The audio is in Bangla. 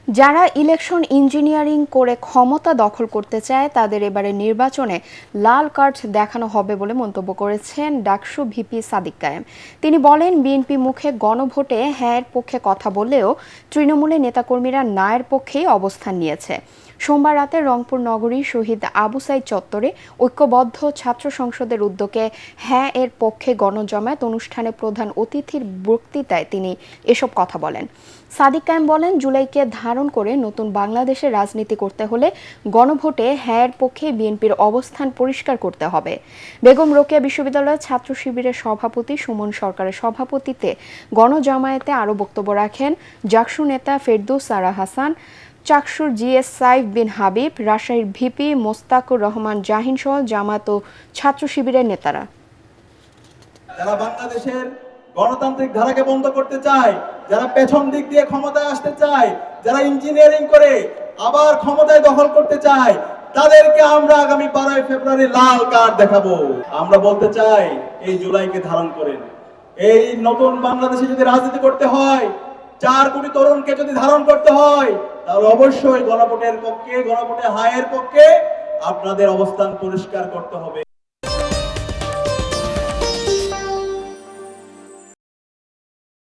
যারা ইলেকশন ইঞ্জিনিয়ারিং করে ক্ষমতা দখল করতে চায় তাদের এবারে নির্বাচনে লাল কার্ড দেখানো হবে বলে মন্তব্য করেছেন ডাকসু ভিপি সাদিক কায়েম। তিনি বলেন, বিএনপি মুখে গণভোটে হ্যাঁর পক্ষে কথা বললেও তৃণমূলের নেতাকর্মীরা নায়ের পক্ষেই অবস্থান নিয়েছে। সোমবার রাতে রংপুর নগরী শহীদ আবু সাইদ চত্বরে ঐক্যবদ্ধ ছাত্র সংসদের উদ্যোগে হ্যাঁ এর পক্ষে গণজমায়েত অনুষ্ঠানে প্রধান অতিথির বক্তৃতায় তিনি এসব কথা বলেন। সাদিক কায়েম বলেন, জুলাইকে ধারণ করে নতুন বাংলাদেশের রাজনীতি করতে হলে গণভোটে হ্যাঁর পক্ষে বিএনপির অবস্থান পরিষ্কার করতে হবে। বেগম রোকেয়া বিশ্ববিদ্যালয়ের ছাত্র শিবিরের সভাপতি সুমন সরকারের সভাপতিত্বে গণজামায়াতে আরও বক্তব্য রাখেন জাকসু নেতা ফেরদৌস সারা হাসান, চাকসুর জিএস সাইফ বিন হাবিব, রাজশাহীর ভিপি মোস্তাকুর রহমান জাহিন সহ জামায়াত ও ছাত্র শিবিরের নেতারা। যারা বাংলাদেশের গণতান্ত্রিক ধারাকে বন্ধ করতে চায়, যারা পেছন দিক দিয়ে ক্ষমতায় আসতে চায়, যারা ইঞ্জিনিয়ারিং করে আবার ক্ষমতায় দখল করতে চায়, তাদেরকে আমরা আগামী 12 ফেব্রুয়ারি লাল কার্ড দেখাবো। আমরা বলতে চাই, এই জুলাইকে ধারণ করেন। এই নতুন বাংলাদেশে যদি রাজনীতি করতে হয়, 4 কোটি তরুণকে যদি ধারণ করতে হয়, তাহলে অবশ্যই গণভোটের পক্ষে, গণভোটে হায়ের পক্ষে আপনাদের অবস্থান পরিষ্কার করতে হবে।